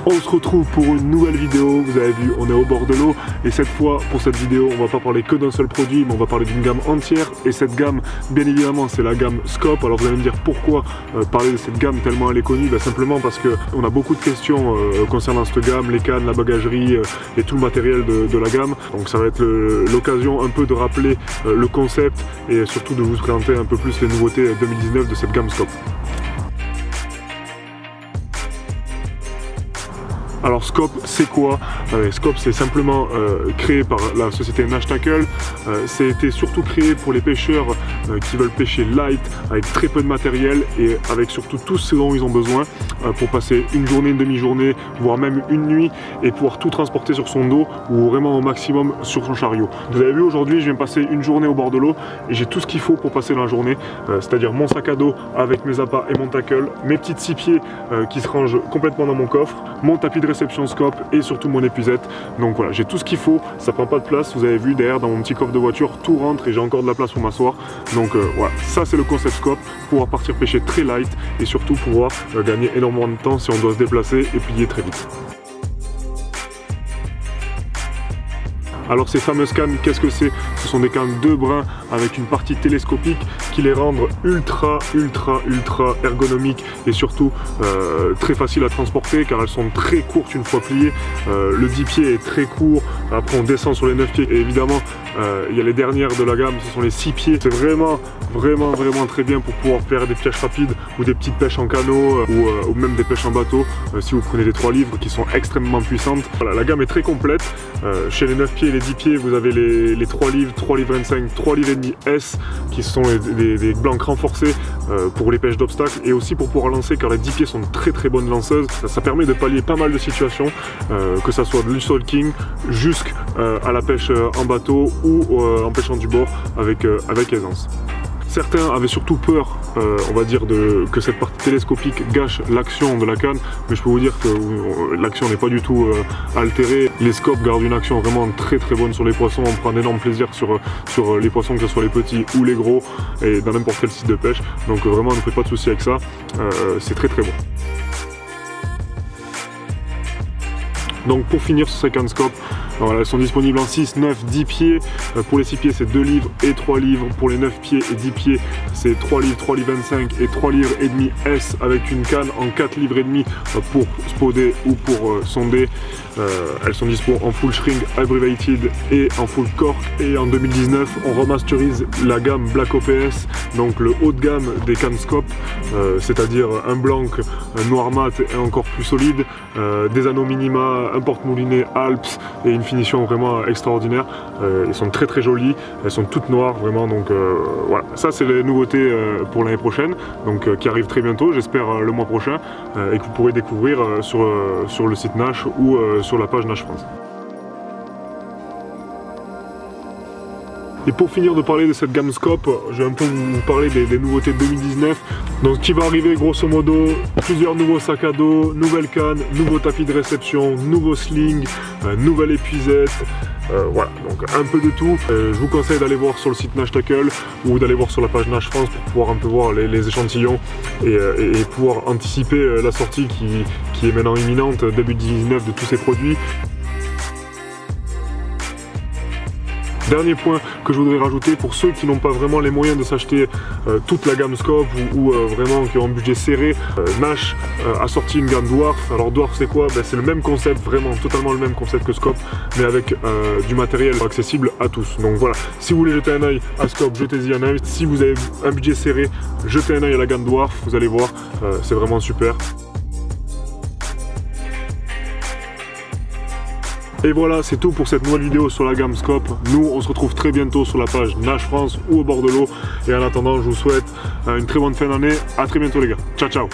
On se retrouve pour une nouvelle vidéo. Vous avez vu, on est au bord de l'eau et cette fois pour cette vidéo on va pas parler que d'un seul produit mais on va parler d'une gamme entière. Et cette gamme bien évidemment c'est la gamme Scope. Alors vous allez me dire pourquoi parler de cette gamme tellement elle est connue. Simplement parce qu'on a beaucoup de questions concernant cette gamme, les cannes, la bagagerie et tout le matériel de la gamme. Donc ça va être l'occasion un peu de rappeler le concept et surtout de vous présenter un peu plus les nouveautés 2019 de cette gamme Scope. Alors Scope c'est quoi? Scope c'est simplement créé par la société Nash Tackle. C'était surtout créé pour les pêcheurs qui veulent pêcher light avec très peu de matériel et avec surtout tout ce dont ils ont besoin pour passer une journée, une demi-journée, voire même une nuit et pouvoir tout transporter sur son dos ou vraiment au maximum sur son chariot. Vous avez vu aujourd'hui je viens passer une journée au bord de l'eau et j'ai tout ce qu'il faut pour passer la journée, c'est-à-dire mon sac à dos avec mes appâts et mon tackle, mes petites 6 pieds qui se rangent complètement dans mon coffre, mon tapis de réception Scope et surtout mon épuisette. Donc voilà, j'ai tout ce qu'il faut, ça prend pas de place, vous avez vu derrière dans mon petit coffre de voiture, tout rentre et j'ai encore de la place pour m'asseoir. Donc voilà, ça c'est le concept Scope, pouvoir partir pêcher très light et surtout pouvoir gagner énormément de temps si on doit se déplacer et plier très vite. Alors ces fameuses cannes, qu'est-ce que c'est? Ce sont des cannes 2 brins avec une partie télescopique qui les rendent ultra ergonomiques et surtout très faciles à transporter car elles sont très courtes une fois pliées. Le 10 pieds est très court, après on descend sur les 9 pieds et évidemment il y a les dernières de la gamme, ce sont les 6 pieds. C'est vraiment très bien pour pouvoir faire des pêches rapides ou des petites pêches en canot ou même des pêches en bateau si vous prenez les 3 livres qui sont extrêmement puissantes. Voilà, la gamme est très complète. Chez les 9 pieds et les 10 pieds vous avez les 3 livres, 3 livres 25, 3 livres et demi S qui sont des blancs renforcés pour les pêches d'obstacles et aussi pour pouvoir lancer car les 10 pieds sont très bonnes lanceuses. Ça permet de pallier pas mal de situations, que ça soit de l'unsulking jusqu'à la pêche en bateau ou en pêchant du bord avec aisance. Certains avaient surtout peur, on va dire, que cette partie télescopique gâche l'action de la canne, mais je peux vous dire que l'action n'est pas du tout altérée. Les scopes gardent une action vraiment très bonne sur les poissons, on prend un énorme plaisir sur les poissons, que ce soit les petits ou les gros, et dans n'importe quel style de pêche, donc vraiment ne faites pas de soucis avec ça, c'est très bon. Donc pour finir sur ces cannes Scope, voilà, elles sont disponibles en 6, 9, 10 pieds. Pour les 6 pieds c'est 2 livres et 3 livres. Pour les 9 pieds et 10 pieds c'est 3 livres, 3 livres 25 et 3 livres et demi S avec une canne en 4 livres et demi pour spoder ou pour sonder. Elles sont dispo en full shrink, abbreviated et en full cork. Et en 2019 on remasterise la gamme Black OPS, donc le haut de gamme des cannes Scope, c'est-à-dire un blanc noir mat et encore plus solide, des anneaux minima, un porte-moulinet Alps et une finition vraiment extraordinaire. Elles sont très jolies, elles sont toutes noires vraiment, donc voilà, ça c'est les nouveautés pour l'année prochaine, donc qui arrivent très bientôt, j'espère le mois prochain, et que vous pourrez découvrir sur le site Nash ou sur la page Nash France. Et pour finir de parler de cette gamme Scope, je vais un peu vous parler des nouveautés de 2019. Donc ce qui va arriver grosso modo, plusieurs nouveaux sacs à dos, nouvelles cannes, nouveaux tapis de réception, nouveaux slings, nouvelle épuisette. Voilà, donc un peu de tout. Je vous conseille d'aller voir sur le site Nash Tackle ou d'aller voir sur la page Nash France pour pouvoir un peu voir les échantillons et pouvoir anticiper la sortie qui est maintenant imminente, début 2019, de tous ces produits. Dernier point que je voudrais rajouter, pour ceux qui n'ont pas vraiment les moyens de s'acheter toute la gamme Scope ou vraiment qui ont un budget serré, Nash a sorti une gamme Dwarf. Alors Dwarf c'est quoi? C'est le même concept, vraiment totalement le même concept que Scope, mais avec du matériel accessible à tous. Donc voilà, si vous voulez jeter un œil à Scope, jetez-y un œil. Si vous avez un budget serré, jetez un œil à la gamme Dwarf, vous allez voir, c'est vraiment super. Et voilà, c'est tout pour cette nouvelle vidéo sur la gamme Scope. Nous, on se retrouve très bientôt sur la page Nash France ou au bord de l'eau. Et en attendant, je vous souhaite une très bonne fin d'année. À très bientôt les gars. Ciao, ciao.